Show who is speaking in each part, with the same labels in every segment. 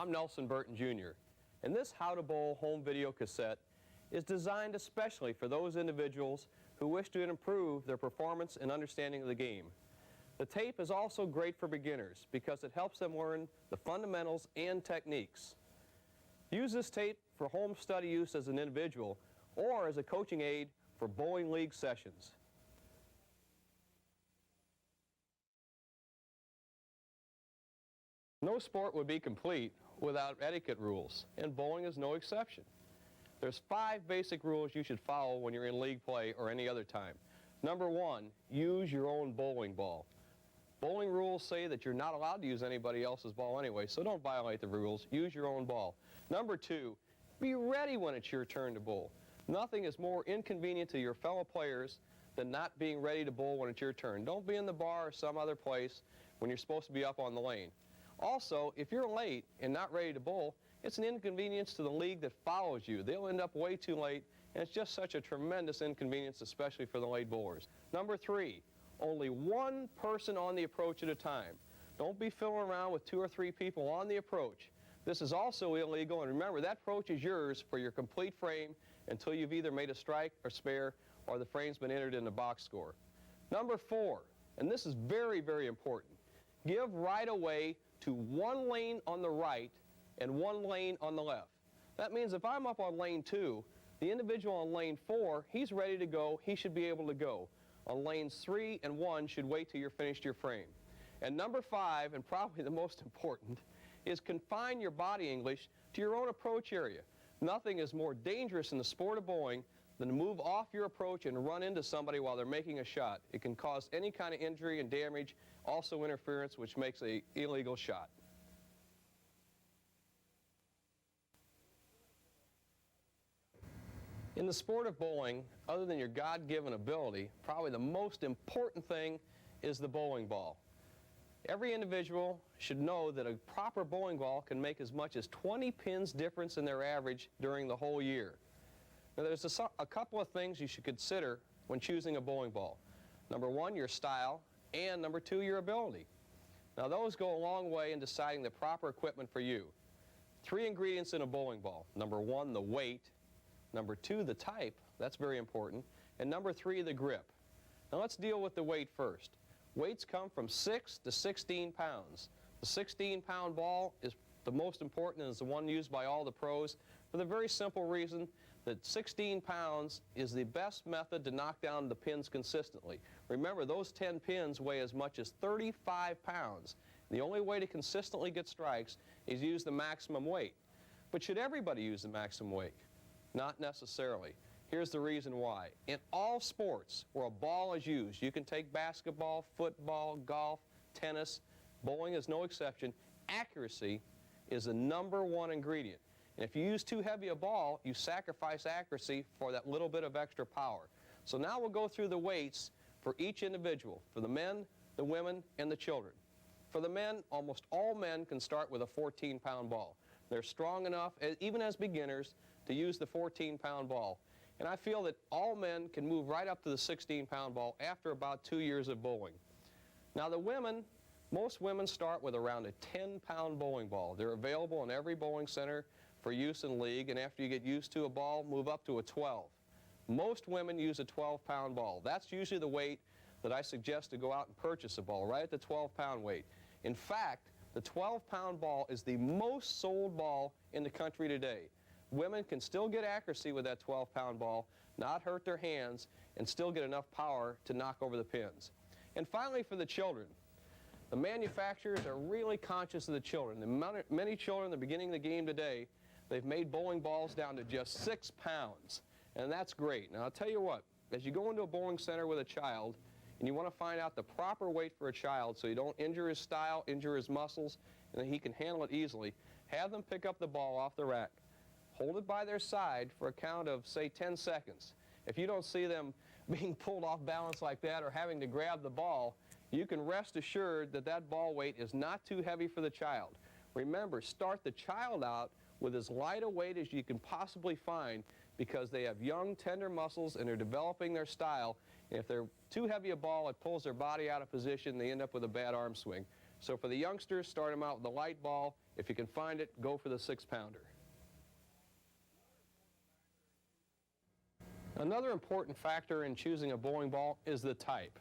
Speaker 1: I'm Nelson Burton Jr. and this How to Bowl home video cassette is designed especially for those individuals who wish to improve their performance and understanding of the game. The tape is also great for beginners because it helps them learn the fundamentals and techniques. Use this tape for home study use as an individual or as a coaching aid for bowling league sessions. No sport would be complete without etiquette rules, and bowling is no exception. There's 5 basic rules you should follow when you're in league play or any other time. Number 1, use your own bowling ball. Bowling rules say that you're not allowed to use anybody else's ball anyway, so don't violate the rules. Use your own ball. Number 2, be ready when it's your turn to bowl. Nothing is more inconvenient to your fellow players than not being ready to bowl when it's your turn. Don't be in the bar or some other place when you're supposed to be up on the lane. Also, if you're late and not ready to bowl, it's an inconvenience to the league that follows you. They'll end up way too late, and it's just such a tremendous inconvenience, especially for the late bowlers. Number 3, only one person on the approach at a time. Don't be fiddling around with 2 or 3 people on the approach. This is also illegal, and remember, that approach is yours for your complete frame until you've either made a strike or spare or the frame's been entered in the box score. Number 4, and this is very, very important, give right away to 1 lane on the right and 1 lane on the left. That means if I'm up on lane 2, the individual on lane 4, he's ready to go, he should be able to go. On lanes 3 and 1 should wait till you're finished your frame. And number 5, and probably the most important, is confine your body English to your own approach area. Nothing is more dangerous in the sport of bowling than to move off your approach and run into somebody while they're making a shot. It can cause any kind of injury and damage, also interference, which makes an illegal shot. In the sport of bowling, other than your God-given ability, probably the most important thing is the bowling ball. Every individual should know that a proper bowling ball can make as much as 20 pins difference in their average during the whole year. Now, there's a couple of things you should consider when choosing a bowling ball. Number 1, your style, and number 2, your ability. Now, those go a long way in deciding the proper equipment for you. 3 ingredients in a bowling ball. Number 1, the weight. Number 2, the type. That's very important. And number 3, the grip. Now, let's deal with the weight first. Weights come from 6 to 16 pounds. The 16-pound ball is the most important and is the one used by all the pros for the very simple reason that 16 pounds is the best method to knock down the pins consistently. Remember, those 10 pins weigh as much as 35 pounds. The only way to consistently get strikes is use the maximum weight. But should everybody use the maximum weight? Not necessarily. Here's the reason why. In all sports where a ball is used, you can take basketball, football, golf, tennis, bowling is no exception, accuracy is the number 1 ingredient. And if you use too heavy a ball, you sacrifice accuracy for that little bit of extra power. So now we'll go through the weights for each individual, for the men, the women, and the children. For the men, almost all men can start with a 14-pound ball. They're strong enough, even as beginners, to use the 14-pound ball. And I feel that all men can move right up to the 16-pound ball after about 2 years of bowling. Now the women, most women start with around a 10-pound bowling ball. They're available in every bowling center for use in league, and after you get used to a ball, move up to a 12. Most women use a 12-pound ball. That's usually the weight that I suggest to go out and purchase a ball, right at the 12-pound weight. In fact, the 12-pound ball is the most sold ball in the country today. Women can still get accuracy with that 12-pound ball, not hurt their hands, and still get enough power to knock over the pins. And finally, for the children, the manufacturers are really conscious of the children. Many children at the beginning of the game today, they've made bowling balls down to just 6 pounds, and that's great. Now, I'll tell you what, as you go into a bowling center with a child, and you want to find out the proper weight for a child so you don't injure his style, injure his muscles, and that he can handle it easily, have them pick up the ball off the rack. Hold it by their side for a count of, say, 10 seconds. If you don't see them being pulled off balance like that or having to grab the ball, you can rest assured that that ball weight is not too heavy for the child. Remember, start the child out with as light a weight as you can possibly find because they have young, tender muscles and they're developing their style. And if they're too heavy a ball, it pulls their body out of position and they end up with a bad arm swing. So for the youngsters, start them out with a light ball If you can find it, go for the 6-pounder. Another important factor in choosing a bowling ball is the type.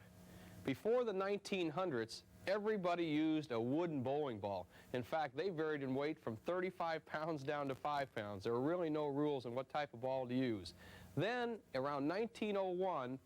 Speaker 1: Before the 1900s, everybody used a wooden bowling ball. In fact, they varied in weight from 35 pounds down to 5 pounds. There were really no rules on what type of ball to use. Then, around 1901,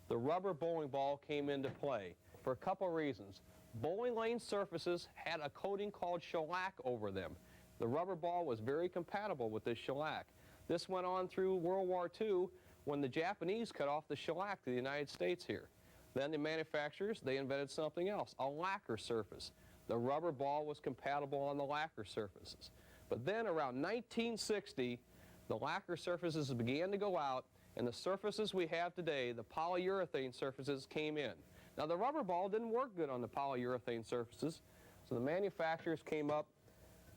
Speaker 1: the rubber bowling ball came into play for a couple of reasons. Bowling lane surfaces had a coating called shellac over them. The rubber ball was very compatible with this shellac. This went on through World War II when the Japanese cut off the shellac to the United States here. Then the manufacturers, they invented something else, a lacquer surface. The rubber ball was compatible on the lacquer surfaces. But then around 1960, the lacquer surfaces began to go out, and the surfaces we have today, the polyurethane surfaces, came in. Now the rubber ball didn't work good on the polyurethane surfaces, so the manufacturers came up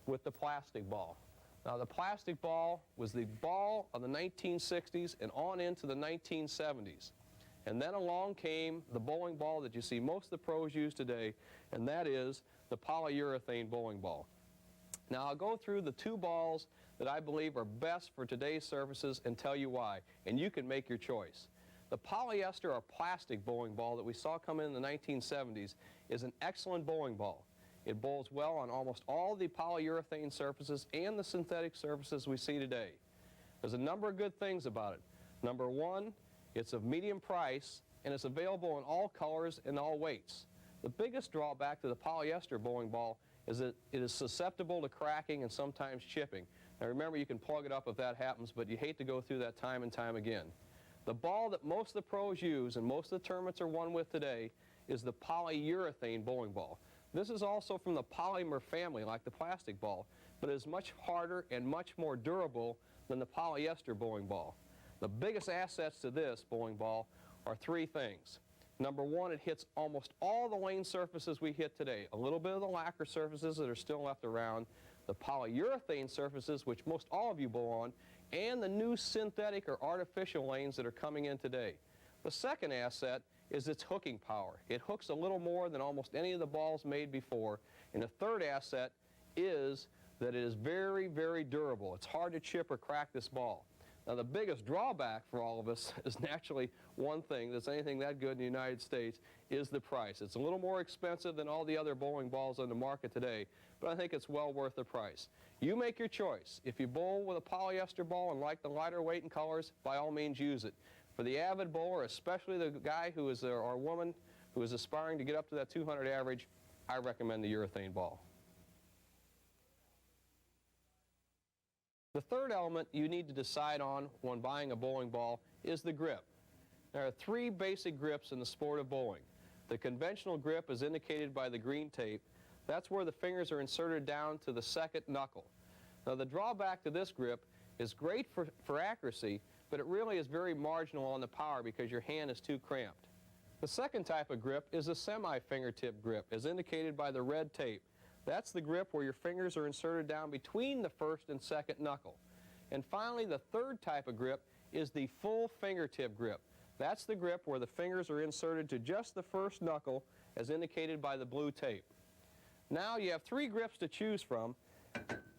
Speaker 1: with the plastic ball. Now the plastic ball was the ball of the 1960s and on into the 1970s. And then along came the bowling ball that you see most of the pros use today, and that is the polyurethane bowling ball. Now I'll go through the two balls that I believe are best for today's surfaces and tell you why, and you can make your choice. The polyester or plastic bowling ball that we saw come in the 1970s is an excellent bowling ball. It bowls well on almost all the polyurethane surfaces and the synthetic surfaces we see today. There's a number of good things about it. Number one, it's of medium price, and it's available in all colors and all weights. The biggest drawback to the polyester bowling ball is that it is susceptible to cracking and sometimes chipping. Now remember, you can plug it up if that happens, but you hate to go through that time and time again. The ball that most of the pros use and most of the tournaments are won with today is the polyurethane bowling ball. This is also from the polymer family, like the plastic ball, but it is much harder and much more durable than the polyester bowling ball. The biggest assets to this bowling ball are three things. Number one, it hits almost all the lane surfaces we hit today. A little bit of the lacquer surfaces that are still left around, the polyurethane surfaces, which most all of you bowl on, and the new synthetic or artificial lanes that are coming in today. The second asset is its hooking power. It hooks a little more than almost any of the balls made before. And the third asset is that it is very, very durable. It's hard to chip or crack this ball. Now the biggest drawback for all of us is naturally one thing that's anything that good in the United States is the price. It's a little more expensive than all the other bowling balls on the market today, but I think it's well worth the price. You make your choice. If you bowl with a polyester ball and like the lighter weight and colors, by all means use it. For the avid bowler, especially the guy who is or woman who is aspiring to get up to that 200 average, I recommend the urethane ball. The third element you need to decide on when buying a bowling ball is the grip. There are three basic grips in the sport of bowling. The conventional grip is indicated by the green tape. That's where the fingers are inserted down to the second knuckle. Now the drawback to this grip is great for accuracy, but it really is very marginal on the power because your hand is too cramped. The second type of grip is a semi-fingertip grip, as indicated by the red tape. That's the grip where your fingers are inserted down between the first and second knuckle. And finally, the third type of grip is the full fingertip grip. That's the grip where the fingers are inserted to just the first knuckle, as indicated by the blue tape. Now you have three grips to choose from,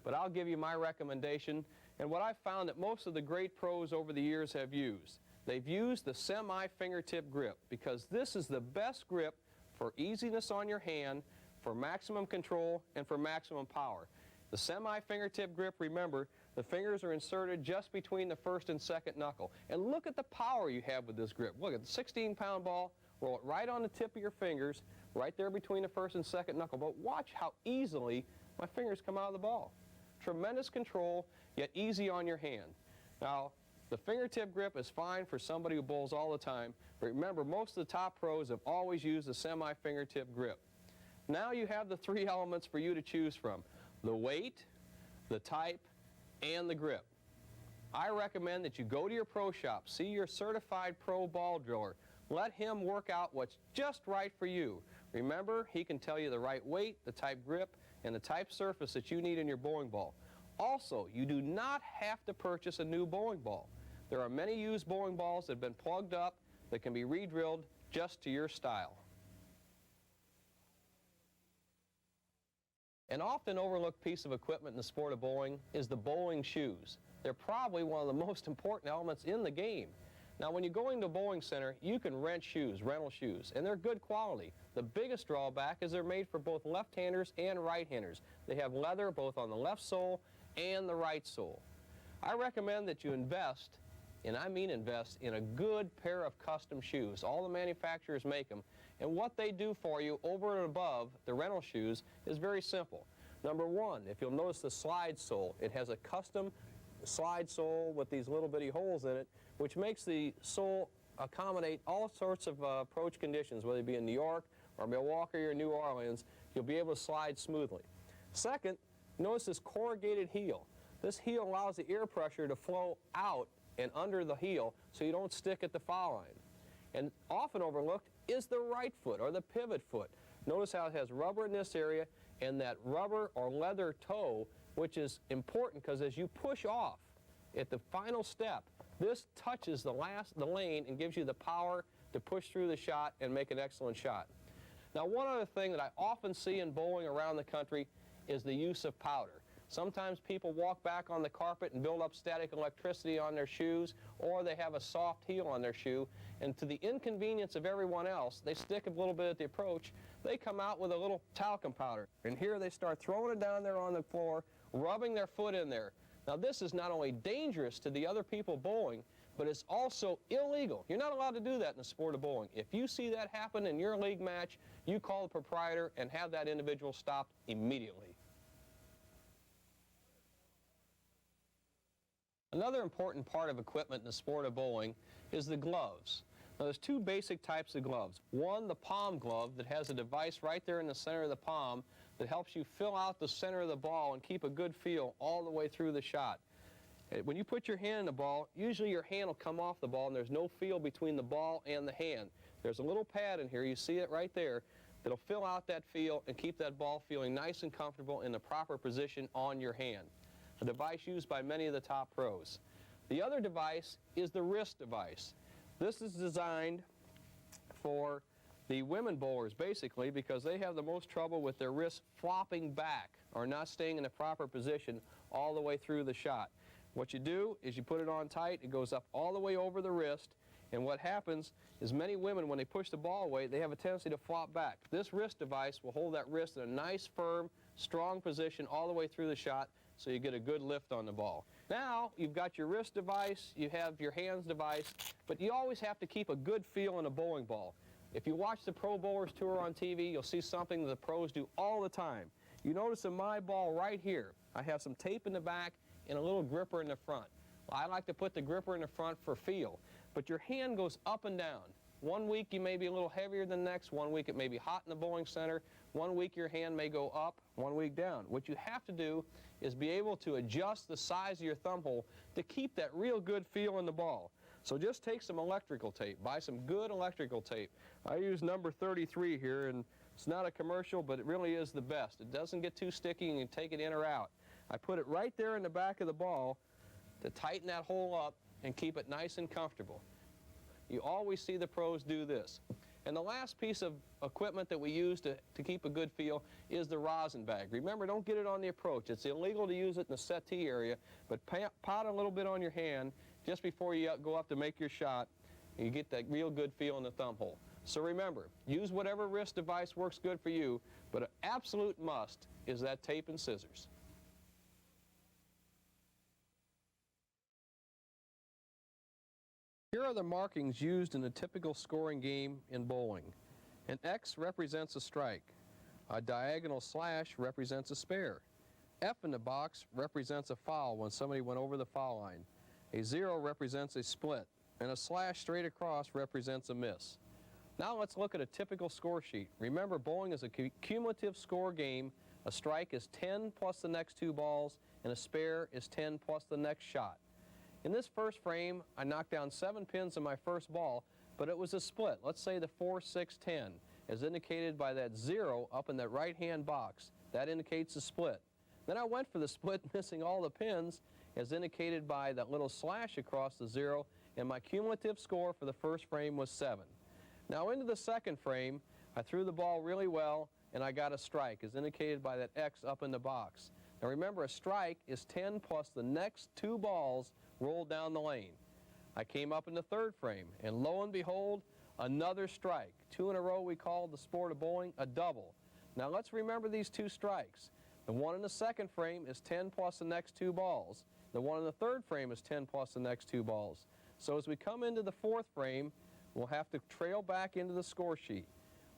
Speaker 1: but I'll give you my recommendation and what I've found that most of the great pros over the years have used. They've used the semi-fingertip grip because this is the best grip for easiness on your hand, for maximum control, and for maximum power. The semi-fingertip grip, remember, the fingers are inserted just between the first and second knuckle. And look at the power you have with this grip. Look at the 16-pound ball, roll it right on the tip of your fingers, right there between the first and second knuckle. But watch how easily my fingers come out of the ball. Tremendous control, yet easy on your hand. Now, the fingertip grip is fine for somebody who bowls all the time, but remember, most of the top pros have always used the semi-fingertip grip. Now you have the three elements for you to choose from: the weight, the type, and the grip. I recommend that you go to your pro shop, see your certified pro ball driller. Let him work out what's just right for you. Remember, he can tell you the right weight, the type grip, and the type surface that you need in your bowling ball. Also, you do not have to purchase a new bowling ball. There are many used bowling balls that have been plugged up that can be re-drilled just to your style. An often overlooked piece of equipment in the sport of bowling is the bowling shoes. They're probably one of the most important elements in the game. Now, when you go into a bowling center, you can rent shoes, rental shoes, and they're good quality. The biggest drawback is they're made for both left-handers and right-handers. They have leather both on the left sole and the right sole. I recommend that you invest, and I mean invest, in a good pair of custom shoes. All the manufacturers make them, and what they do for you over and above the rental shoes is very simple. Number one, if you'll notice the slide sole, it has a custom slide sole with these little bitty holes in it, which makes the sole accommodate all sorts of approach conditions, whether it be in New York or Milwaukee or New Orleans. You'll be able to slide smoothly. Second, notice this corrugated heel. This heel allows the air pressure to flow out and under the heel so you don't stick at the foul line. And often overlooked is the right foot or the pivot foot. Notice how it has rubber in this area and that rubber or leather toe, which is important because as you push off at the final step, this touches the lane and gives you the power to push through the shot and make an excellent shot. Now, one other thing that I often see in bowling around the country is the use of powder. Sometimes people walk back on the carpet and build up static electricity on their shoes, or they have a soft heel on their shoe, and to the inconvenience of everyone else, they stick a little bit at the approach. They come out with a little talcum powder, and here they start throwing it down there on the floor, rubbing their foot in there. Now, this is not only dangerous to the other people bowling, but it's also illegal. You're not allowed to do that in the sport of bowling. If you see that happen in your league match, you call the proprietor and have that individual stopped immediately. Another important part of equipment in the sport of bowling is the gloves. Now, there's two basic types of gloves. One, the palm glove that has a device right there in the center of the palm that helps you fill out the center of the ball and keep a good feel all the way through the shot. When you put your hand in the ball, usually your hand will come off the ball and there's no feel between the ball and the hand. There's a little pad in here, you see it right there, that'll fill out that feel and keep that ball feeling nice and comfortable in the proper position on your hand. A device used by many of the top pros. The other device is the wrist device. This is designed for the women bowlers, basically, because they have the most trouble with their wrists flopping back or not staying in the proper position all the way through the shot. What you do is you put it on tight, it goes up all the way over the wrist, and what happens is many women, when they push the ball away, they have a tendency to flop back. This wrist device will hold that wrist in a nice, firm, strong position all the way through the shot, so you get a good lift on the ball. Now, you've got your wrist device, you have your hands device, but you always have to keep a good feel in a bowling ball. If you watch the Pro Bowlers Tour on TV, you'll see something that the pros do all the time. You notice in my ball right here, I have some tape in the back and a little gripper in the front. I like to put the gripper in the front for feel, but your hand goes up and down. One week you may be a little heavier than the next, one week it may be hot in the bowling center, one week your hand may go up, one week down. What you have to do is be able to adjust the size of your thumb hole to keep that real good feel in the ball. So just take some electrical tape, buy some good electrical tape. I use number 33 here, and it's not a commercial, but it really is the best. It doesn't get too sticky and you can take it in or out. I put it right there in the back of the ball to tighten that hole up and keep it nice and comfortable. You always see the pros do this. And the last piece of equipment that we use to keep a good feel is the rosin bag. Remember, don't get it on the approach. It's illegal to use it in the settee area, but pot a little bit on your hand just before you go up to make your shot, and you get that real good feel in the thumb hole. So remember, use whatever wrist device works good for you, but an absolute must is that tape and scissors. Here are the markings used in a typical scoring game in bowling. An X represents a strike. A diagonal slash represents a spare. F in the box represents a foul when somebody went over the foul line. A 0 represents a split, and a slash straight across represents a miss. Now let's look at a typical score sheet. Remember, bowling is a cumulative score game. A strike is 10 plus the next 2 balls, and a spare is 10 plus the next shot. In this first frame, I knocked down 7 pins in my first ball, but it was a split. Let's say the 4, 6, 10, as indicated by that 0 up in that right-hand box. That indicates a split. Then I went for the split, missing all the pins, as indicated by that little slash across the 0, and my cumulative score for the first frame was 7. Now into the second frame, I threw the ball really well, and I got a strike, as indicated by that X up in the box. Now remember, a strike is 10 plus the next 2 balls rolled down the lane. I came up in the 3rd frame, and lo and behold, another strike. 2 in a row we call the sport of bowling a double. Now let's remember these 2 strikes. The one in the 2nd frame is 10 plus the next 2 balls. The one in the 3rd frame is 10 plus the next 2 balls. So as we come into the 4th frame, we'll have to trail back into the score sheet.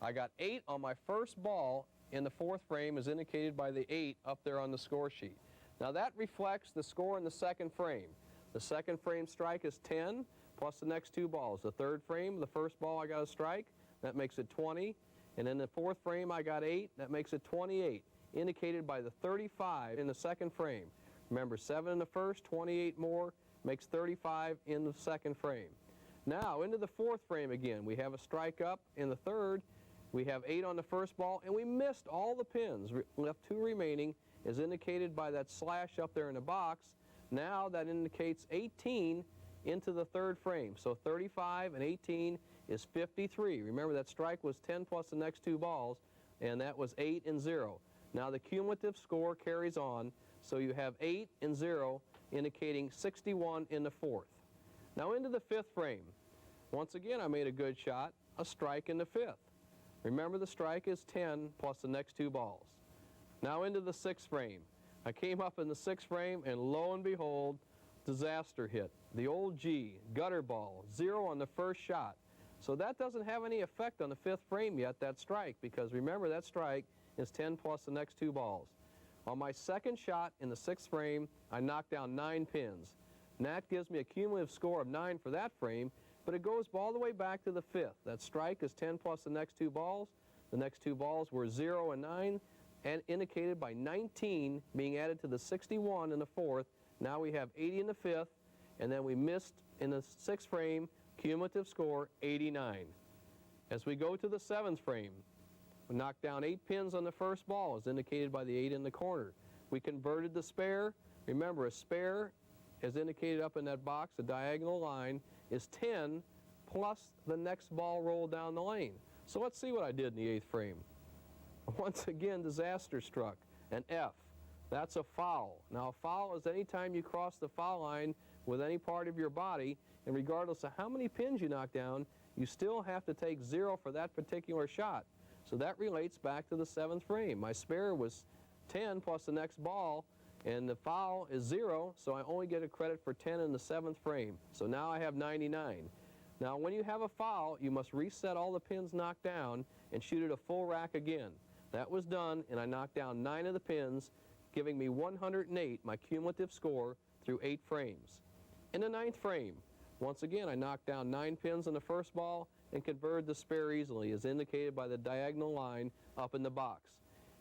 Speaker 1: I got 8 on my first ball in the 4th frame, as indicated by the 8 up there on the score sheet. Now that reflects the score in the 2nd frame. The 2nd frame strike is 10 plus the next 2 balls. The 3rd frame, the first ball I got a strike, that makes it 20. And in the 4th frame I got 8, that makes it 28, indicated by the 35 in the 2nd frame. Remember, 7 in the 1st, 28 more, makes 35 in the 2nd frame. Now into the 4th frame again. We have a strike up in the 3rd. We have 8 on the first ball, and we missed all the pins. Left 2 remaining, as indicated by that slash up there in the box. Now that indicates 18 into the 3rd frame. So 35 and 18 is 53. Remember, that strike was 10 plus the next 2 balls, and that was 8 and 0. Now the cumulative score carries on, so you have 8 and 0, indicating 61 in the 4th. Now into the 5th frame. Once again, I made a good shot, a strike in the 5th. Remember, the strike is 10 plus the next 2 balls. Now into the 6th frame. I came up in the 6th frame, and lo and behold, disaster hit. The old G, gutter ball, 0 on the first shot. So that doesn't have any effect on the 5th frame yet, that strike, because remember, that strike is 10 plus the next 2 balls. On my 2nd shot in the 6th frame, I knocked down 9 pins. And that gives me a cumulative score of 9 for that frame, but it goes all the way back to the 5th. That strike is 10 plus the next 2 balls. The next 2 balls were 0 and 9, and indicated by 19 being added to the 61 in the 4th. Now we have 80 in the 5th, and then we missed in the 6th frame, cumulative score 89. As we go to the 7th frame, we knocked down 8 pins on the first ball, as indicated by the 8 in the corner. We converted the spare. Remember, a spare, as indicated up in that box, the diagonal line, is 10 plus the next ball rolled down the lane. So let's see what I did in the 8th frame. Once again, disaster struck, an F. That's a foul. Now, a foul is any time you cross the foul line with any part of your body, and regardless of how many pins you knock down, you still have to take 0 for that particular shot. So that relates back to the 7th frame. My spare was 10 plus the next ball, and the foul is 0, so I only get a credit for 10 in the 7th frame. So now I have 99. Now, when you have a foul, you must reset all the pins knocked down and shoot it a full rack again. That was done, and I knocked down 9 of the pins, giving me 108, my cumulative score, through 8 frames. In the 9th frame, once again, I knocked down 9 pins on the first ball and converted the spare easily, as indicated by the diagonal line up in the box.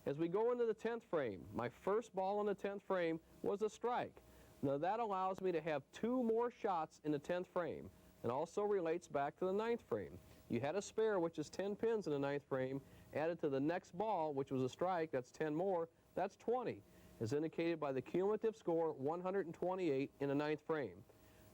Speaker 1: As we go into the 10th frame, my first ball in the 10th frame was a strike. Now that allows me to have 2 more shots in the 10th frame, and also relates back to the 9th frame. You had a spare, which is 10 pins in the 9th frame, added to the next ball, which was a strike, that's 10 more, that's 20, as indicated by the cumulative score, 128 in the 9th frame.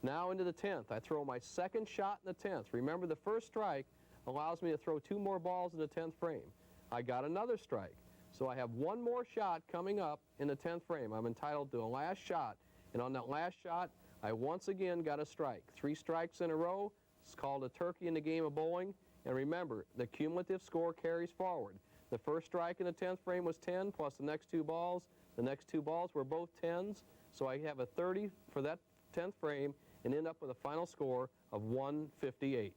Speaker 1: Now into the 10th, I throw my 2nd shot in the 10th. Remember, the first strike allows me to throw 2 more balls in the 10th frame. I got another strike. So I have 1 more shot coming up in the 10th frame. I'm entitled to a last shot, and on that last shot, I once again got a strike. 3 strikes in a row. It's called a turkey in the game of bowling. And remember, the cumulative score carries forward. The first strike in the 10th frame was 10 plus the next 2 balls. The next 2 balls were both 10s, so I have a 30 for that 10th frame and end up with a final score of 158.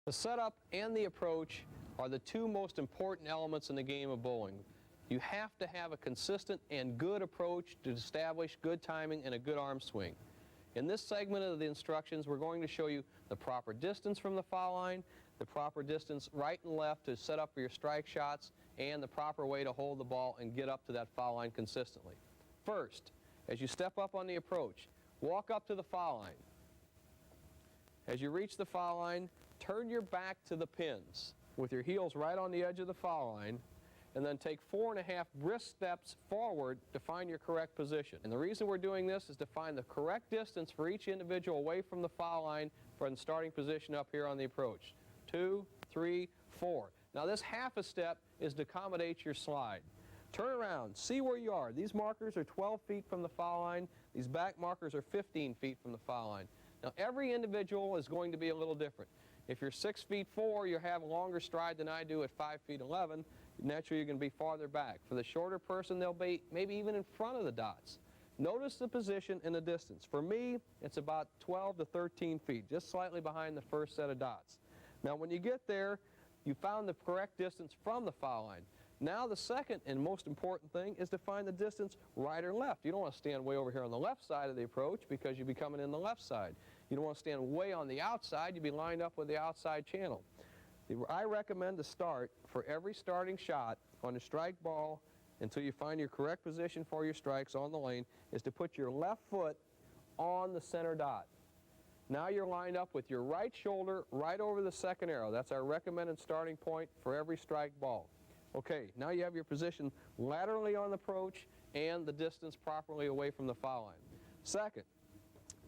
Speaker 1: The setup and the approach are the 2 most important elements in the game of bowling. You have to have a consistent and good approach to establish good timing and a good arm swing. In this segment of the instructions, we're going to show you the proper distance from the foul line, the proper distance right and left to set up for your strike shots, and the proper way to hold the ball and get up to that foul line consistently. First, as you step up on the approach, walk up to the foul line. As you reach the foul line, turn your back to the pins with your heels right on the edge of the foul line, and then take 4.5 brisk steps forward to find your correct position. And the reason we're doing this is to find the correct distance for each individual away from the foul line from the starting position up here on the approach. 2, 3, 4. Now this half a step is to accommodate your slide. Turn around, see where you are. These markers are 12 feet from the foul line. These back markers are 15 feet from the foul line. Now every individual is going to be a little different. If you're 6 feet 4, you have a longer stride than I do at 5 feet 11. Naturally, you're going to be farther back. For the shorter person, they'll be maybe even in front of the dots. Notice the position and the distance. For me, it's about 12 to 13 feet, just slightly behind the first set of dots. Now, when you get there, you found the correct distance from the foul line. Now, the second and most important thing is to find the distance right or left. You don't want to stand way over here on the left side of the approach because you'll be coming in the left side. You don't want to stand way on the outside. You'll be lined up with the outside channel. I recommend to start for every starting shot on a strike ball until you find your correct position for your strikes on the lane is to put your left foot on the center dot. Now you're lined up with your right shoulder right over the second arrow. That's our recommended starting point for every strike ball. Okay, now you have your position laterally on the approach and the distance properly away from the foul line. Second,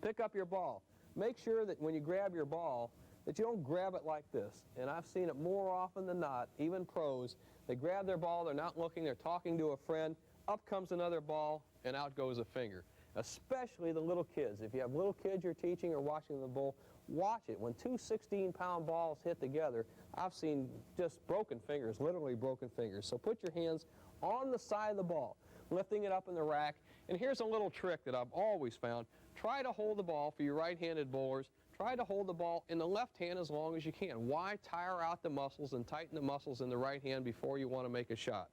Speaker 1: pick up your ball. Make sure that when you grab your ball that you don't grab it like this. And I've seen it more often than not, even pros. They grab their ball, they're not looking, they're talking to a friend, up comes another ball, and out goes a finger. Especially the little kids. If you have little kids you're teaching or watching the bull, watch it. When two 16-pound balls hit together, I've seen just broken fingers, literally broken fingers. So put your hands on the side of the ball, lifting it up in the rack. And here's a little trick that I've always found. Try to hold the ball for your right-handed bowlers. Try to hold the ball in the left hand as long as you can. Why tire out the muscles and tighten the muscles in the right hand before you want to make a shot?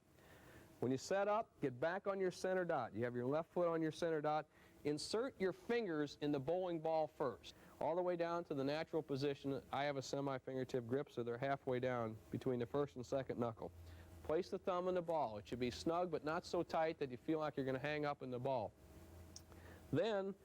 Speaker 1: When you set up, get back on your center dot. You have your left foot on your center dot. Insert your fingers in the bowling ball first, all the way down to the natural position. I have a semi-fingertip grip, so they're halfway down between the first and second knuckle. Place the thumb in the ball. It should be snug but not so tight that you feel like you're going to hang up in the ball. Then,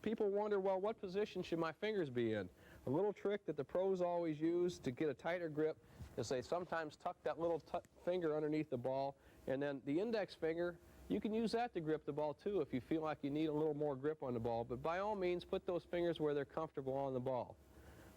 Speaker 1: people wonder, well, what position should my fingers be in? A little trick that the pros always use to get a tighter grip is they sometimes tuck that little finger underneath the ball, and then the index finger, you can use that to grip the ball too if you feel like you need a little more grip on the ball, but by all means put those fingers where they're comfortable on the ball.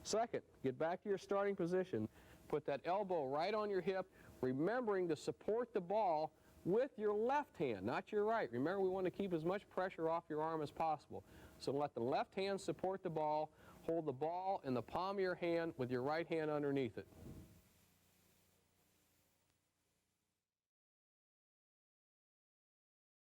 Speaker 1: Second, get back to your starting position. Put that elbow right on your hip, remembering to support the ball with your left hand, not your right. Remember, we want to keep as much pressure off your arm as possible. So let the left hand support the ball, hold the ball in the palm of your hand with your right hand underneath it.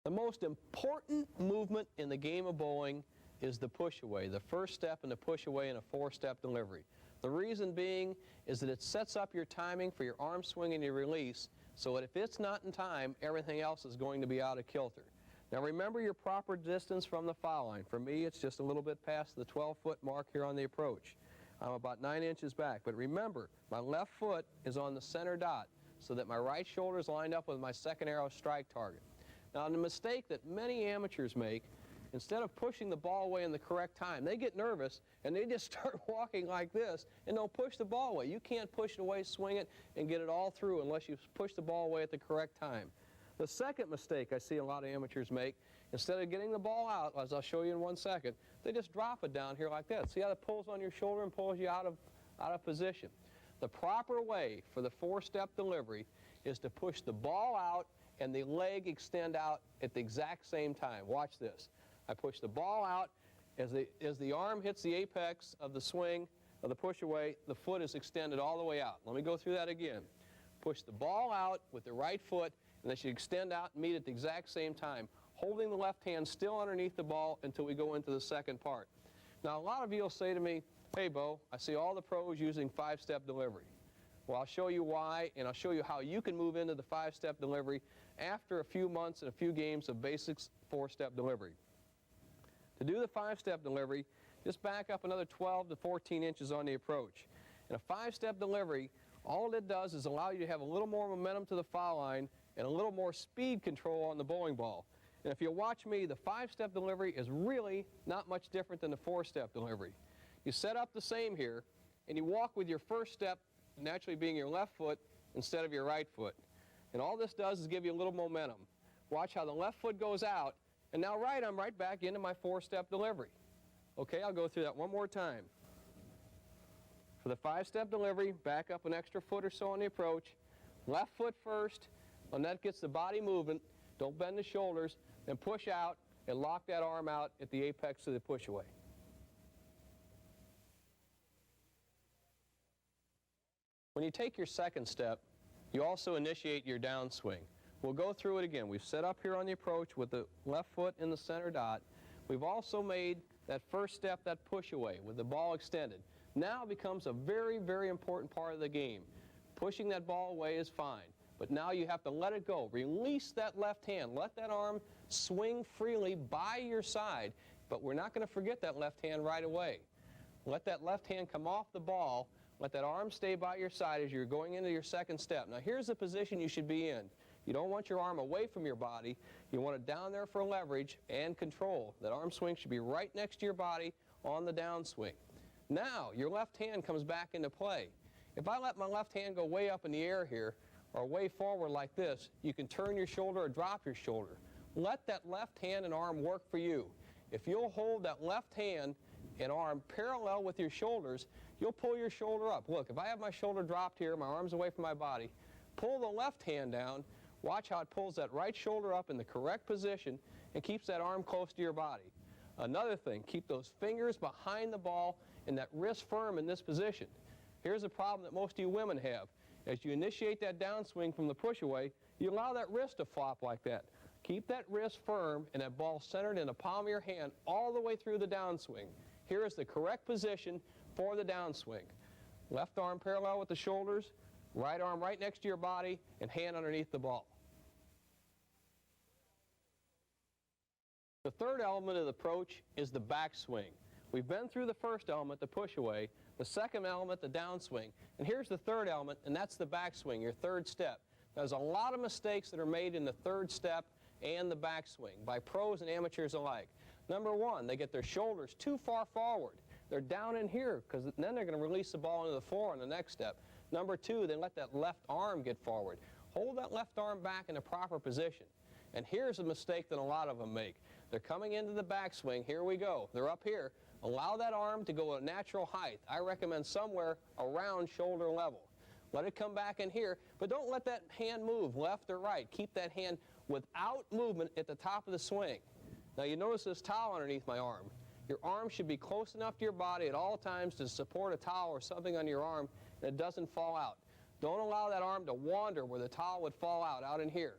Speaker 1: The most important movement in the game of bowling is the push-away, the first step in the push-away in a 4-step delivery. The reason being is that it sets up your timing for your arm swing and your release, so that if it's not in time, everything else is going to be out of kilter. Now remember your proper distance from the foul line. For me, it's just a little bit past the 12-foot mark here on the approach. I'm about 9 inches back, but remember, my left foot is on the center dot, so that my right shoulder is lined up with my second arrow strike target. Now, the mistake that many amateurs make, instead of pushing the ball away in the correct time, they get nervous and they just start walking like this and they'll push the ball away. You can't push it away, swing it, and get it all through unless you push the ball away at the correct time. The second mistake I see a lot of amateurs make, instead of getting the ball out, as I'll show you in 1 second, they just drop it down here like that. See how it pulls on your shoulder and pulls you out of position? The proper way for the 4-step delivery is to push the ball out and the leg extend out at the exact same time. Watch this. I push the ball out. As the arm hits the apex of the swing, of the push away, the foot is extended all the way out. Let me go through that again. Push the ball out with the right foot, and they should extend out and meet at the exact same time, holding the left hand still underneath the ball until we go into the second part. Now, a lot of you will say to me, hey, Bo, I see all the pros using 5-step delivery. Well, I'll show you why, and I'll show you how you can move into the 5-step delivery after a few months and a few games of basics 4-step delivery. To do the 5-step delivery, just back up another 12 to 14 inches on the approach. In a 5-step delivery, all it does is allow you to have a little more momentum to the foul line and a little more speed control on the bowling ball. And if you watch me, the 5-step delivery is really not much different than the 4-step delivery. You set up the same here, and you walk with your first step naturally being your left foot instead of your right foot. And all this does is give you a little momentum. Watch how the left foot goes out, and now right, I'm right back into my 4-step delivery. Okay, I'll go through that one more time. For the 5-step delivery, back up an extra foot or so on the approach. Left foot first, and that gets the body movement. Don't bend the shoulders, then push out and lock that arm out at the apex of the push-away. When you take your second step, you also initiate your downswing. We'll go through it again. We've set up here on the approach with the left foot in the center dot. We've also made that first step, that push-away, with the ball extended. Now becomes a very, very important part of the game. Pushing that ball away is fine, but now you have to let it go. Release that left hand. Let that arm swing freely by your side, but we're not going to forget that left hand right away. Let that left hand come off the ball. Let that arm stay by your side as you're going into your second step. Now here's the position you should be in. You don't want your arm away from your body. You want it down there for leverage and control. That arm swing should be right next to your body on the downswing. Now your left hand comes back into play. If I let my left hand go way up in the air here, or way forward like this, you can turn your shoulder or drop your shoulder. Let that left hand and arm work for you. If you'll hold that left hand and arm parallel with your shoulders, you'll pull your shoulder up. Look, if I have my shoulder dropped here, my arm's away from my body, pull the left hand down, watch how it pulls that right shoulder up in the correct position and keeps that arm close to your body. Another thing, keep those fingers behind the ball and that wrist firm in this position. Here's a problem that most of you women have. As you initiate that downswing from the push-away, you allow that wrist to flop like that. Keep that wrist firm and that ball centered in the palm of your hand all the way through the downswing. Here is the correct position for the downswing. Left arm parallel with the shoulders, right arm right next to your body, and hand underneath the ball. The third element of the approach is the backswing. We've been through the first element, the push-away, the second element, the downswing, and here's the third element, and that's the backswing, your third step. There's a lot of mistakes that are made in the third step and the backswing by pros and amateurs alike. Number one, they get their shoulders too far forward. They're down in here because then they're going to release the ball into the floor on the next step. Number two, they let that left arm get forward. Hold that left arm back in a proper position. And here's a mistake that a lot of them make. They're coming into the backswing. Here we go. They're up here. Allow that arm to go at natural height. I recommend somewhere around shoulder level. Let it come back in here, but don't let that hand move left or right. Keep that hand without movement at the top of the swing. Now you notice this towel underneath my arm. Your arm should be close enough to your body at all times to support a towel or something on your arm and it doesn't fall out. Don't allow that arm to wander where the towel would fall out in here.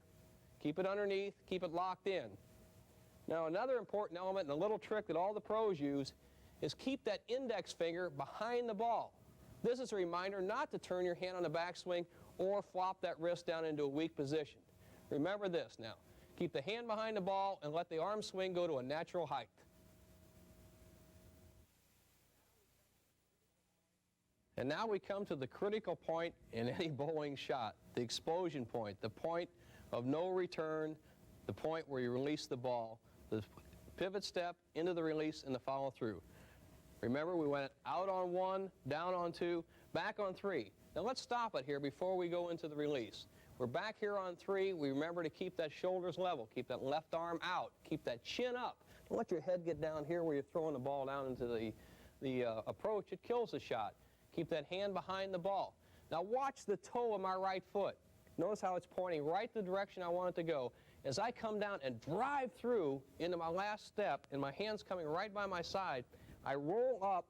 Speaker 1: Keep it underneath, keep it locked in. Now another important element and a little trick that all the pros use is keep that index finger behind the ball. This is a reminder not to turn your hand on the backswing or flop that wrist down into a weak position. Remember this now. Keep the hand behind the ball and let the arm swing go to a natural height. And now we come to the critical point in any bowling shot, the explosion point, the point of no return, the point where you release the ball, the pivot step into the release and the follow through. Remember, we went out on one, down on two, back on three. Now let's stop it here before we go into the release. We're back here on three. We remember to keep that shoulders level, keep that left arm out, keep that chin up. Don't let your head get down here where you're throwing the ball down into the approach. It kills the shot. Keep that hand behind the ball. Now watch the toe of my right foot. Notice how it's pointing right the direction I want it to go. As I come down and drive through into my last step, and my hand's coming right by my side, I roll up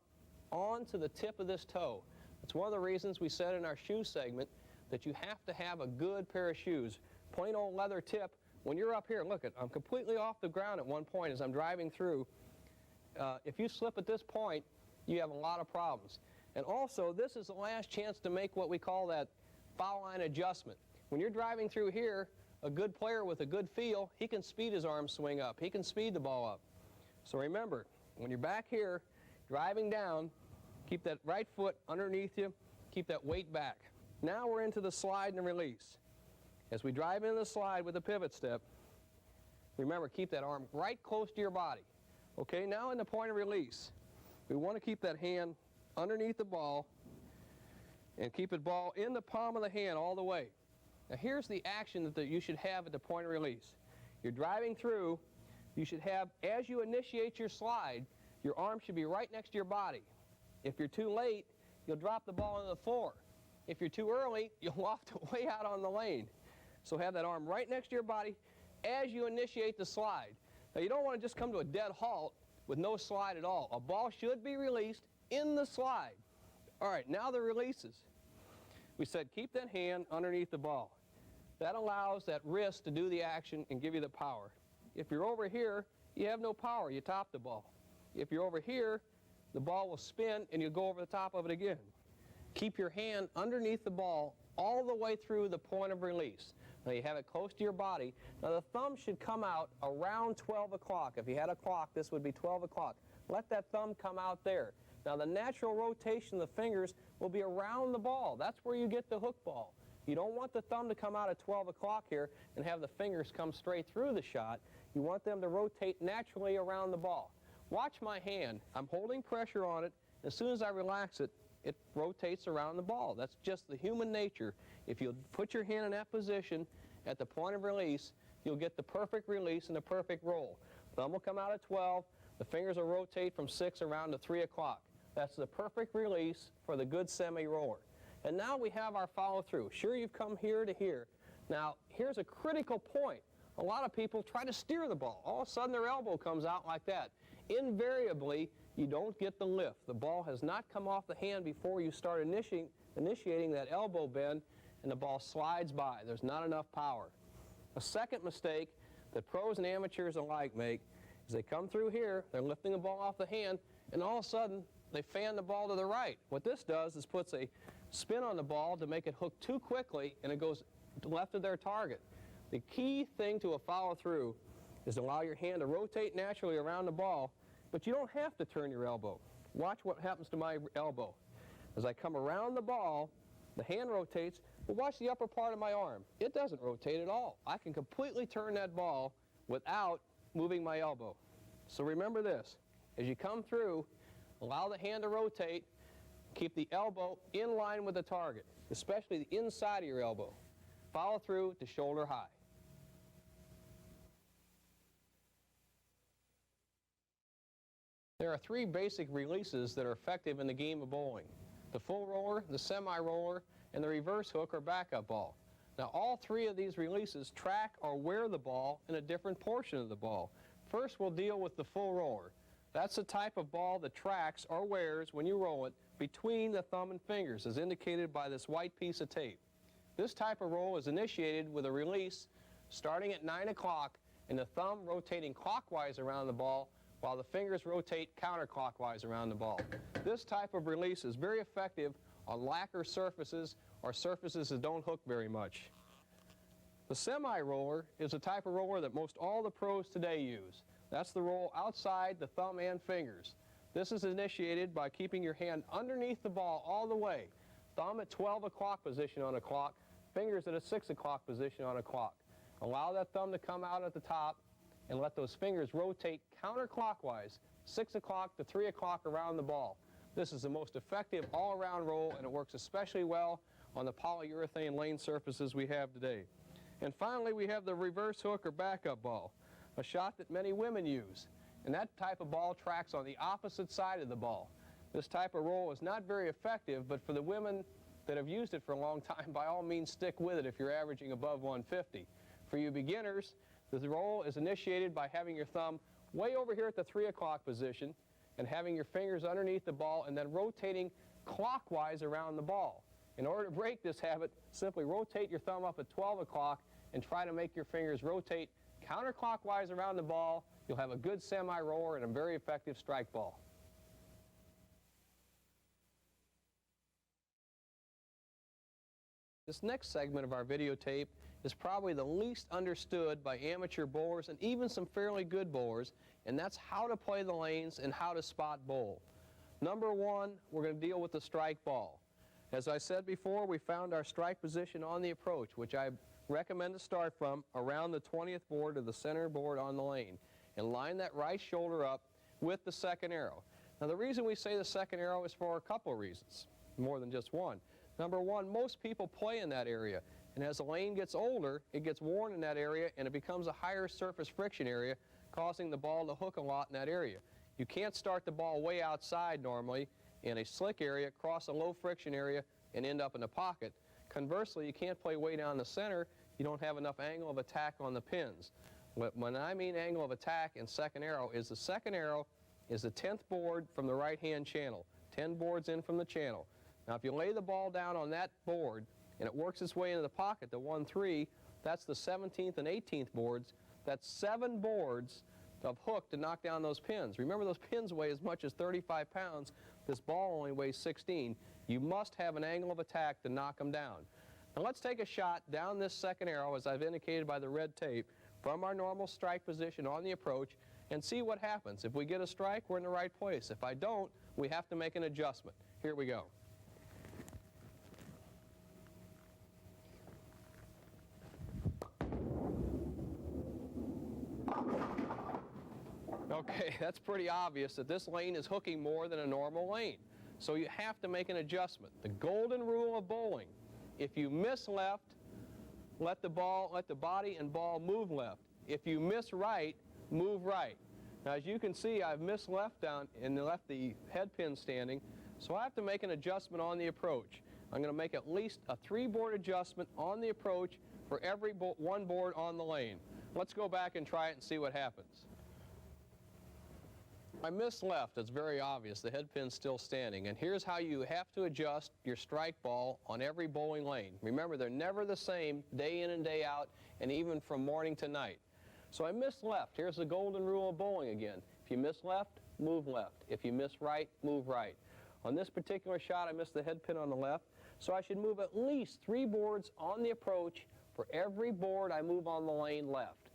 Speaker 1: onto the tip of this toe. That's one of the reasons we said in our shoe segment that you have to have a good pair of shoes. Plain old leather tip. When you're up here, look, I'm completely off the ground at one point as I'm driving through. If you slip at this point, you have a lot of problems. And also, this is the last chance to make what we call that foul line adjustment. When you're driving through here, a good player with a good feel, he can speed his arm swing up. He can speed the ball up. So remember, when you're back here, driving down, keep that right foot underneath you, keep that weight back. Now we're into the slide and release. As we drive into the slide with the pivot step, remember, keep that arm right close to your body. Okay, now in the point of release, we want to keep that hand underneath the ball and keep the ball in the palm of the hand all the way. Now here's the action that you should have at the point of release. You're driving through, you should have, as you initiate your slide, your arm should be right next to your body. If you're too late, you'll drop the ball on the floor. If you're too early, you'll loft it way out on the lane. So have that arm right next to your body as you initiate the slide. Now you don't want to just come to a dead halt with no slide at all. A ball should be released in the slide. All right, now the releases. We said keep that hand underneath the ball. That allows that wrist to do the action and give you the power. If you're over here, you have no power. You top the ball. If you're over here, the ball will spin and you'll go over the top of it again. Keep your hand underneath the ball all the way through the point of release. Now you have it close to your body. Now the thumb should come out around 12 o'clock. If you had a clock, this would be 12 o'clock. Let that thumb come out there. Now the natural rotation of the fingers will be around the ball. That's where you get the hook ball. You don't want the thumb to come out at 12 o'clock here and have the fingers come straight through the shot. You want them to rotate naturally around the ball. Watch my hand. I'm holding pressure on it. As soon as I relax it, it rotates around the ball. That's just the human nature. If you put your hand in that position at the point of release, you'll get the perfect release and the perfect roll. Thumb will come out at 12. The fingers will rotate from 6 around to 3 o'clock. That's the perfect release for the good semi-roller. And now we have our follow-through. Sure, you've come here to here. Now, here's a critical point. A lot of people try to steer the ball. All of a sudden, their elbow comes out like that. Invariably, you don't get the lift. The ball has not come off the hand before you start initiating that elbow bend, and the ball slides by. There's not enough power. A second mistake that pros and amateurs alike make is they come through here, they're lifting the ball off the hand, and all of a sudden, they fan the ball to the right. What this does is puts a spin on the ball to make it hook too quickly, and it goes left of their target. The key thing to a follow-through is to allow your hand to rotate naturally around the ball, but you don't have to turn your elbow. Watch what happens to my elbow. As I come around the ball, the hand rotates, but watch the upper part of my arm. It doesn't rotate at all. I can completely turn that ball without moving my elbow. So remember this. As you come through, allow the hand to rotate. Keep the elbow in line with the target, especially the inside of your elbow. Follow through to shoulder high. There are 3 basic releases that are effective in the game of bowling: the full roller, the semi-roller, and the reverse hook or backup ball. Now all 3 of these releases track or wear the ball in a different portion of the ball. First we'll deal with the full roller. That's the type of ball that tracks or wears when you roll it between the thumb and fingers, as indicated by this white piece of tape. This type of roll is initiated with a release starting at 9 o'clock and the thumb rotating clockwise around the ball while the fingers rotate counterclockwise around the ball. This type of release is very effective on lacquer surfaces or surfaces that don't hook very much. The semi-roller is a type of roller that most all the pros today use. That's the roll outside the thumb and fingers. This is initiated by keeping your hand underneath the ball all the way. Thumb at 12 o'clock position on a clock, fingers at a 6 o'clock position on a clock. Allow that thumb to come out at the top and let those fingers rotate counterclockwise, 6 o'clock to 3 o'clock around the ball. This is the most effective all-around roll, and it works especially well on the polyurethane lane surfaces we have today. And finally, we have the reverse hook or backup ball, a shot that many women use. And that type of ball tracks on the opposite side of the ball. This type of roll is not very effective, but for the women that have used it for a long time, by all means stick with it if you're averaging above 150. For you beginners, the roll is initiated by having your thumb way over here at the 3 o'clock position and having your fingers underneath the ball and then rotating clockwise around the ball. In order to break this habit, simply rotate your thumb up at 12 o'clock and try to make your fingers rotate counterclockwise around the ball. You'll have a good semi-roller and a very effective strike ball. This next segment of our videotape is probably the least understood by amateur bowlers and even some fairly good bowlers, and that's how to play the lanes and how to spot bowl. Number 1, we're going to deal with the strike ball. As I said before, we found our strike position on the approach, which I recommend to start from around the 20th board to the center board on the lane, and line that right shoulder up with the second arrow. Now the reason we say the second arrow is for a couple of reasons, more than just one. Number 1, most people play in that area, And as the lane gets older, it gets worn in that area, and it becomes a higher surface friction area, causing the ball to hook a lot in that area. You can't start the ball way outside normally in a slick area, cross a low friction area, and end up in the pocket. Conversely, you can't play way down the center. You don't have enough angle of attack on the pins. When I mean angle of attack in second arrow, is the second arrow is the 10th board from the right-hand channel. 10 boards in from the channel. Now, if you lay the ball down on that board and it works its way into the pocket, the 1-3, that's the 17th and 18th boards. That's 7 boards of hook to knock down those pins. Remember, those pins weigh as much as 35 pounds. This ball only weighs 16. You must have an angle of attack to knock them down. Now let's take a shot down this second arrow, as I've indicated by the red tape, from our normal strike position on the approach, and see what happens. If we get a strike, we're in the right place. If I don't, we have to make an adjustment. Here we go. Okay, that's pretty obvious that this lane is hooking more than a normal lane. So you have to make an adjustment. The golden rule of bowling: if you miss left, let the body and ball move left. If you miss right, move right. Now, as you can see, I've missed left down and left the head pin standing, so I have to make an adjustment on the approach. I'm going to make at least a 3-board adjustment on the approach for every 1 board on the lane. Let's go back and try it and see what happens. I missed left. It's very obvious. The head pin's still standing. And here's how you have to adjust your strike ball on every bowling lane. Remember, they're never the same day in and day out, and even from morning to night. So I missed left. Here's the golden rule of bowling again. If you miss left, move left. If you miss right, move right. On this particular shot, I missed the head pin on the left, so I should move at least 3 boards on the approach for every board I move on the lane left.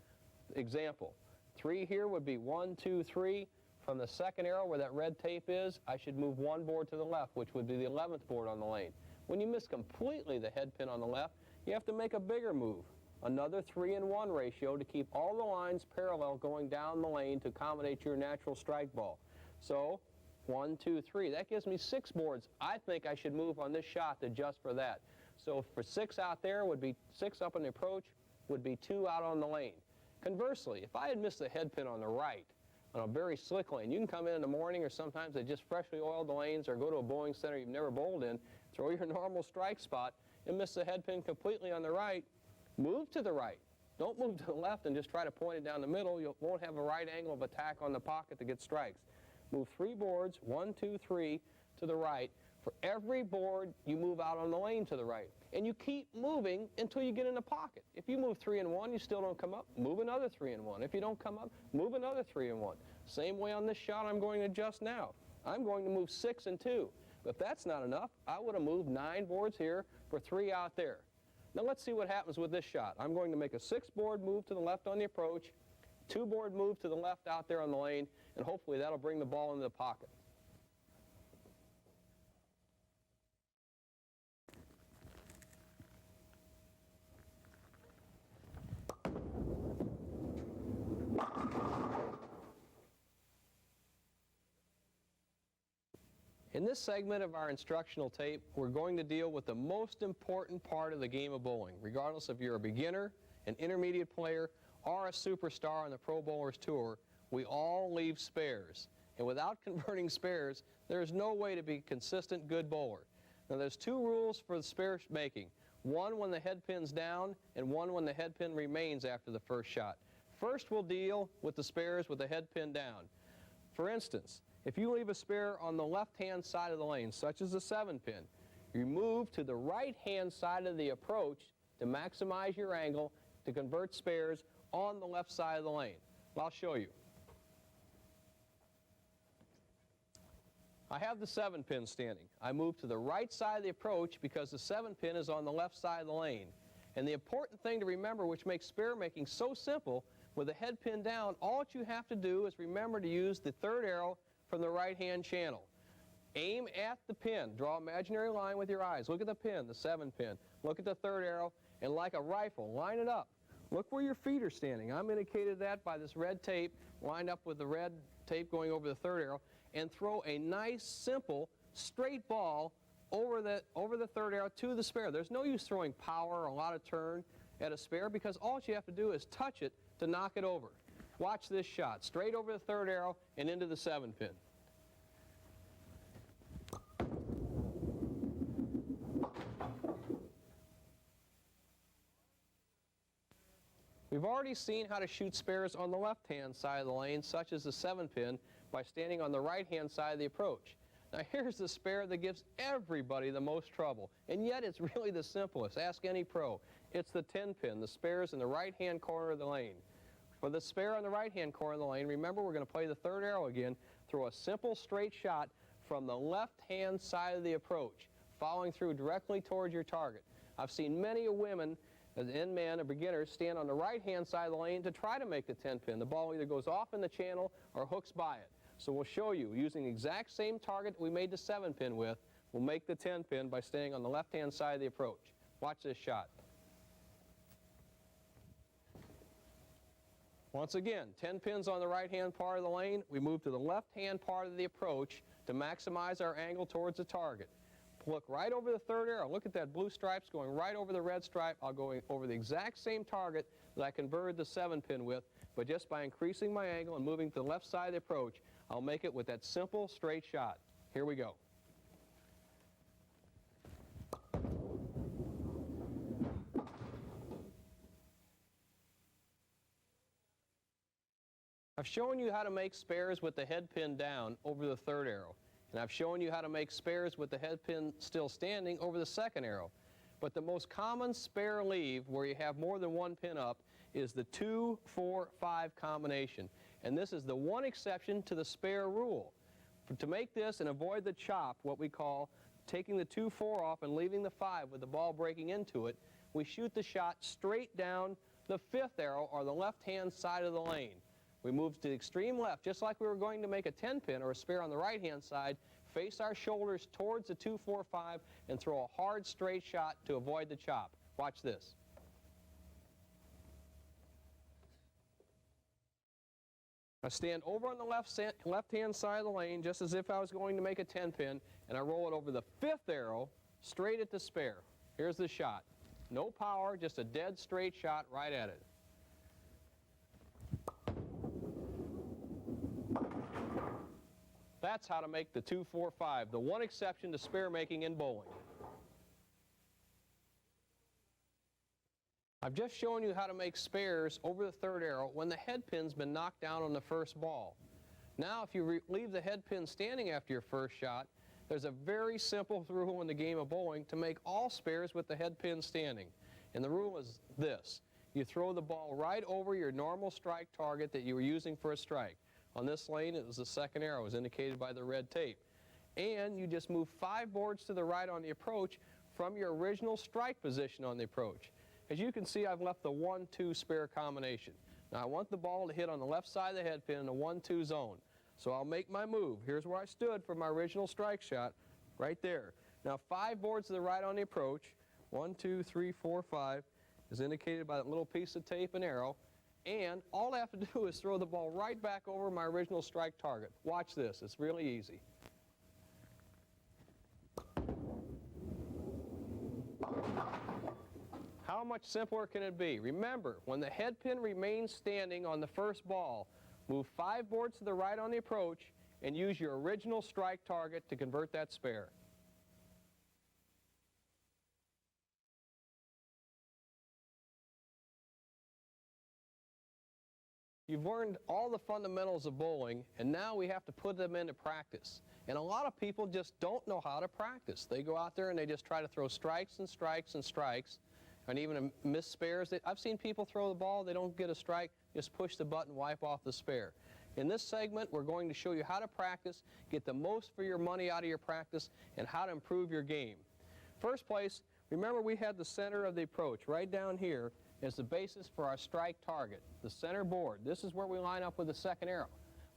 Speaker 1: Example, 3 here would be 1, 2, 3. From the second arrow where that red tape is, I should move 1 board to the left, which would be the 11th board on the lane. When you miss completely the head pin on the left, you have to make a bigger move. Another 3-in-1 ratio to keep all the lines parallel going down the lane to accommodate your natural strike ball. So, 1, 2, 3. That gives me 6 boards. I think I should move on this shot to adjust for that. So for 6 out there would be 6 up on the approach, would be 2 out on the lane. Conversely, if I had missed the head pin on the right, on a very slick lane, you can come in the morning, or sometimes they just freshly oiled the lanes, or go to a bowling center you've never bowled in, throw your normal strike spot, and miss the head pin completely on the right. Move to the right. Don't move to the left and just try to point it down the middle. You won't have a right angle of attack on the pocket to get strikes. Move 3 boards, 1, 2, 3, to the right. For every board, you move out on the lane to the right. And you keep moving until you get in the pocket. If you move 3-in-1, you still don't come up, move another 3-in-1. If you don't come up, move another 3-in-1. Same way on this shot I'm going to adjust now. I'm going to move 6 and 2. If that's not enough, I would have moved 9 boards here for 3 out there. Now let's see what happens with this shot. I'm going to make a 6-board move to the left on the approach, 2-board move to the left out there on the lane, and hopefully that'll bring the ball into the pocket. In this segment of our instructional tape, we're going to deal with the most important part of the game of bowling. Regardless if you're a beginner, an intermediate player, or a superstar on the Pro Bowlers Tour, we all leave spares. And without converting spares, there is no way to be a consistent good bowler. Now there's 2 rules for the spare making. One when the head pin's down, and one when the head pin remains after the first shot. First, we'll deal with the spares with the head pin down. For instance, if you leave a spare on the left-hand side of the lane, such as the 7-pin, you move to the right-hand side of the approach to maximize your angle to convert spares on the left side of the lane. I'll show you. I have the 7-pin standing. I move to the right side of the approach because the 7-pin is on the left side of the lane. And the important thing to remember, which makes spare making so simple, with the head pin down, all that you have to do is remember to use the 3rd arrow from the right-hand channel. Aim at the pin. Draw an imaginary line with your eyes. Look at the pin, the 7-pin. Look at the 3rd arrow, and like a rifle, line it up. Look where your feet are standing. I'm indicated that by this red tape, lined up with the red tape going over the 3rd arrow, and throw a nice, simple, straight ball over the third arrow to the spare. There's no use throwing power or a lot of turn at a spare because all you have to do is touch it to knock it over. Watch this shot. Straight over the third arrow and into the 7-pin. We've already seen how to shoot spares on the left-hand side of the lane, such as the 7-pin, by standing on the right-hand side of the approach. Now here's the spare that gives everybody the most trouble, and yet it's really the simplest. Ask any pro. It's the 10-pin. The spare's in the right-hand corner of the lane. For the spare on the right-hand corner of the lane, remember we're going to play the third arrow again. Throw a simple straight shot from the left-hand side of the approach, following through directly towards your target. I've seen many women and men, beginners, stand on the right-hand side of the lane to try to make the 10-pin. The ball either goes off in the channel or hooks by it. So we'll show you, using the exact same target we made the 7-pin with, we'll make the 10-pin by staying on the left-hand side of the approach. Watch this shot. Once again, 10 pins on the right-hand part of the lane. We move to the left-hand part of the approach to maximize our angle towards the target. Look right over the third arrow. Look at that blue stripes going right over the red stripe. I'll go over the exact same target that I converted the 7-pin with, but just by increasing my angle and moving to the left side of the approach, I'll make it with that simple straight shot. Here we go. I've shown you how to make spares with the head pin down over the third arrow. And I've shown you how to make spares with the head pin still standing over the second arrow. But the most common spare leave where you have more than one pin up is the 2, 4, 5 combination. And this is the one exception to the spare rule. To make this and avoid the chop, what we call taking the 2, 4 off and leaving the 5 with the ball breaking into it, we shoot the shot straight down the 5th arrow or the left-hand side of the lane. We move to the extreme left, just like we were going to make a 10-pin or a spare on the right-hand side, face our shoulders towards the 2, 4, 5, and throw a hard straight shot to avoid the chop. Watch this. I stand over on the left-hand side of the lane, just as if I was going to make a 10-pin, and I roll it over the 5th arrow, straight at the spare. Here's the shot. No power, just a dead straight shot right at it. That's how to make the 2, 4, 5, the one exception to spare making in bowling. I've just shown you how to make spares over the third arrow when the head pin's been knocked down on the first ball. Now, if you leave the head pin standing after your first shot, there's a very simple rule in the game of bowling to make all spares with the head pin standing. And the rule is this. You throw the ball right over your normal strike target that you were using for a strike. On this lane, it was the second arrow, as indicated by the red tape. And you just move 5 boards to the right on the approach from your original strike position on the approach. As you can see, I've left the 1-2 spare combination. Now, I want the ball to hit on the left side of the head pin in the 1-2 zone. So I'll make my move. Here's where I stood for my original strike shot, right there. Now, 5 boards to the right on the approach, 1, 2, 3, 4, 5, is indicated by that little piece of tape and arrow. And all I have to do is throw the ball right back over my original strike target. Watch this. It's really easy. How much simpler can it be? Remember, when the head pin remains standing on the first ball, move 5 boards to the right on the approach and use your original strike target to convert that spare. You've learned all the fundamentals of bowling, and now we have to put them into practice. And a lot of people just don't know how to practice. They go out there and they just try to throw strikes and strikes and strikes, and even miss spares. I've seen people throw the ball, they don't get a strike, just push the button, wipe off the spare. In this segment, we're going to show you how to practice, get the most for your money out of your practice, and how to improve your game. First place, remember we had the center of the approach right down here as the basis for our strike target, the center board. This is where we line up with the second arrow.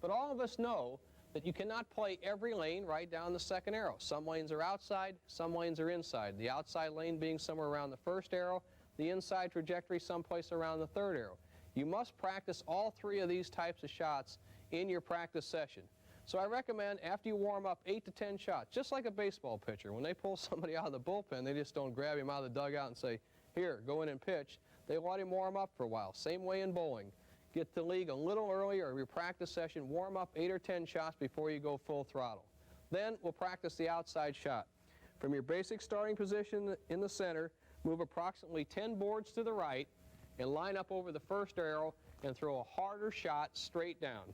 Speaker 1: But all of us know that you cannot play every lane right down the second arrow. Some lanes are outside, some lanes are inside. The outside lane being somewhere around the first arrow, the inside trajectory someplace around the third arrow. You must practice all 3 of these types of shots in your practice session. So I recommend after you warm up 8 to 10 shots, just like a baseball pitcher. When they pull somebody out of the bullpen, they just don't grab him out of the dugout and say, here, go in and pitch. They let him warm up for a while. Same way in bowling. Get to the league a little earlier, or your practice session, warm up 8 or 10 shots before you go full throttle. Then we'll practice the outside shot. From your basic starting position in the center, move approximately 10 boards to the right and line up over the first arrow and throw a harder shot straight down.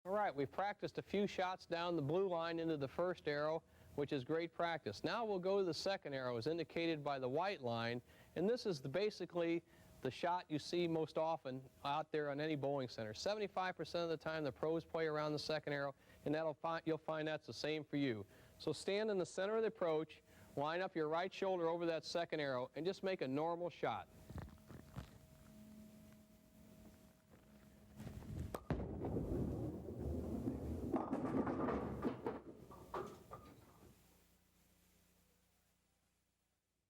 Speaker 1: All right, we've practiced a few shots down the blue line into the first arrow, which is great practice. Now we'll go to the second arrow as indicated by the white line, and this is basically the shot you see most often out there on any bowling center. 75% of the time the pros play around the second arrow, and you'll find that's the same for you. So stand in the center of the approach, line up your right shoulder over that second arrow, and just make a normal shot.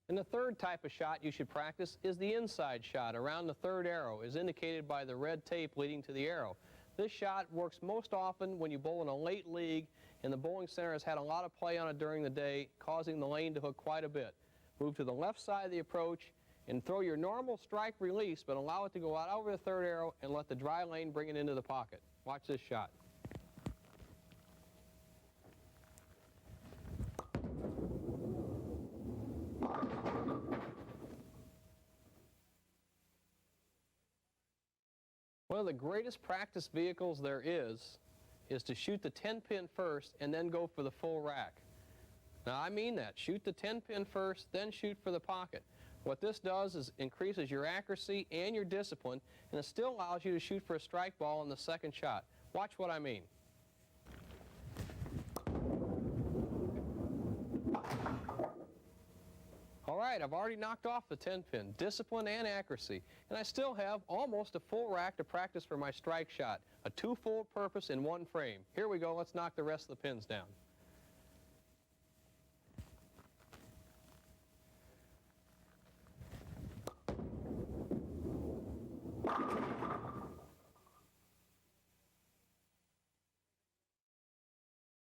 Speaker 1: And the third type of shot you should practice is the inside shot around the third arrow, as indicated by the red tape leading to the arrow. This shot works most often when you bowl in a late league and the bowling center has had a lot of play on it during the day, causing the lane to hook quite a bit. Move to the left side of the approach and throw your normal strike release, but allow it to go out over the third arrow and let the dry lane bring it into the pocket. Watch this shot. One of the greatest practice vehicles there is to shoot the 10-pin first and then go for the full rack. Now I mean that. Shoot the 10-pin first, then shoot for the pocket. What this does is increases your accuracy and your discipline, and it still allows you to shoot for a strike ball in the second shot. Watch what I mean. All right, I've already knocked off the 10-pin, discipline and accuracy, and I still have almost a full rack to practice for my strike shot, a twofold purpose in one frame. Here we go, let's knock the rest of the pins down.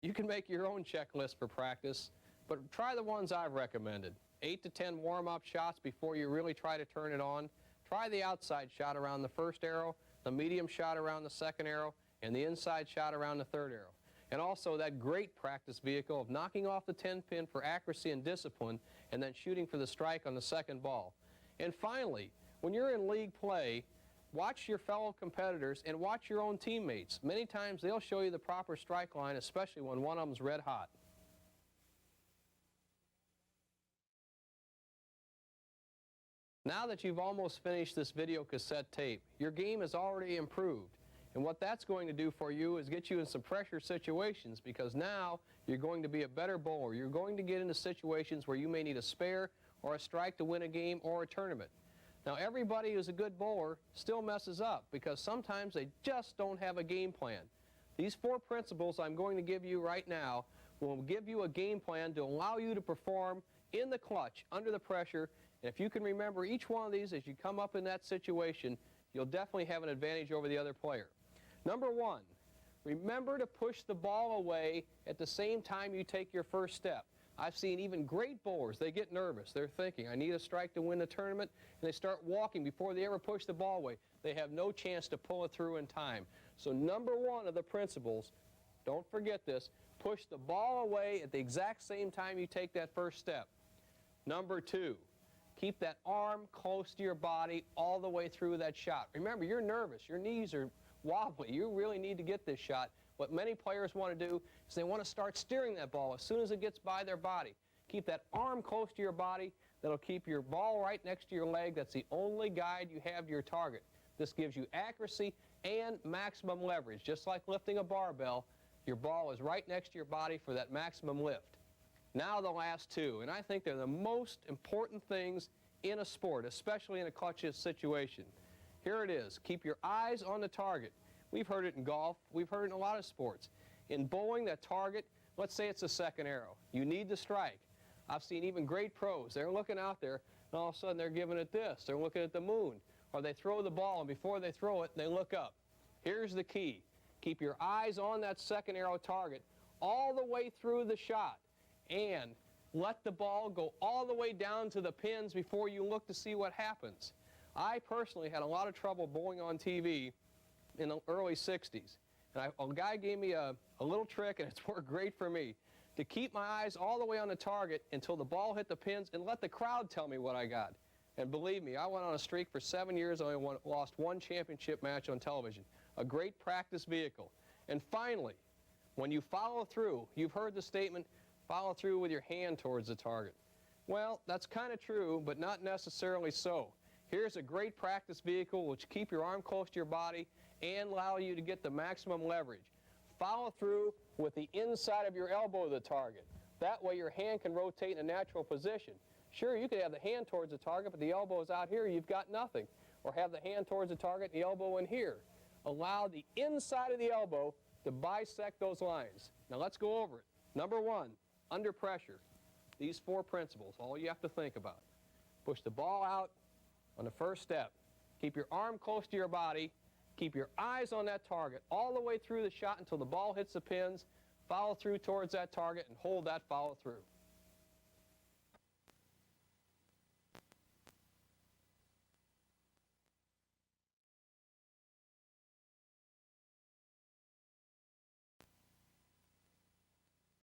Speaker 1: You can make your own checklist for practice, but try the ones I've recommended. 8 to 10 warm-up shots before you really try to turn it on. Try the outside shot around the first arrow, the medium shot around the second arrow, and the inside shot around the third arrow. And also that great practice vehicle of knocking off the 10-pin for accuracy and discipline, and then shooting for the strike on the second ball. And finally, when you're in league play, watch your fellow competitors and watch your own teammates. Many times they'll show you the proper strike line, especially when one of them's red hot. Now that you've almost finished this video cassette tape, your game has already improved. And what that's going to do for you is get you in some pressure situations, because now you're going to be a better bowler. You're going to get into situations where you may need a spare or a strike to win a game or a tournament. Now everybody who's a good bowler still messes up because sometimes they just don't have a game plan. These 4 principles I'm going to give you right now will give you a game plan to allow you to perform in the clutch under the pressure. And if you can remember each one of these as you come up in that situation, you'll definitely have an advantage over the other player. Number 1, remember to push the ball away at the same time you take your first step. I've seen even great bowlers, they get nervous. They're thinking, I need a strike to win the tournament, and they start walking before they ever push the ball away. They have no chance to pull it through in time. So number 1 of the principles, don't forget this, push the ball away at the exact same time you take that first step. Number 2, keep that arm close to your body all the way through that shot. Remember, you're nervous. Your knees are wobbly. You really need to get this shot. What many players want to do is they want to start steering that ball as soon as it gets by their body. Keep that arm close to your body. That'll keep your ball right next to your leg. That's the only guide you have to your target. This gives you accuracy and maximum leverage. Just like lifting a barbell, your ball is right next to your body for that maximum lift. Now the last 2, and I think they're the most important things in a sport, especially in a clutch situation. Here it is. Keep your eyes on the target. We've heard it in golf. We've heard it in a lot of sports. In bowling, that target, let's say it's the second arrow. You need the strike. I've seen even great pros. They're looking out there, and all of a sudden they're giving it this. They're looking at the moon. Or they throw the ball, and before they throw it, they look up. Here's the key. Keep your eyes on that second arrow target all the way through the shot. And let the ball go all the way down to the pins before you look to see what happens. I personally had a lot of trouble bowling on TV in the early 60s. And a guy gave me a little trick, and it's worked great for me, to keep my eyes all the way on the target until the ball hit the pins and let the crowd tell me what I got. And believe me, I went on a streak for 7 years. I only lost one championship match on television. A great practice vehicle. And finally, when you follow through, you've heard the statement, follow through with your hand towards the target. Well, that's kind of true, but not necessarily so. Here's a great practice vehicle which keep your arm close to your body and allow you to get the maximum leverage. Follow through with the inside of your elbow to the target. That way your hand can rotate in a natural position. Sure, you could have the hand towards the target, but the elbow is out here, you've got nothing. Or have the hand towards the target and the elbow in here. Allow the inside of the elbow to bisect those lines. Now let's go over it. Number one, under pressure. These 4 principles, all you have to think about. Push the ball out on the first step. Keep your arm close to your body. Keep your eyes on that target all the way through the shot until the ball hits the pins. Follow through towards that target and hold that follow through.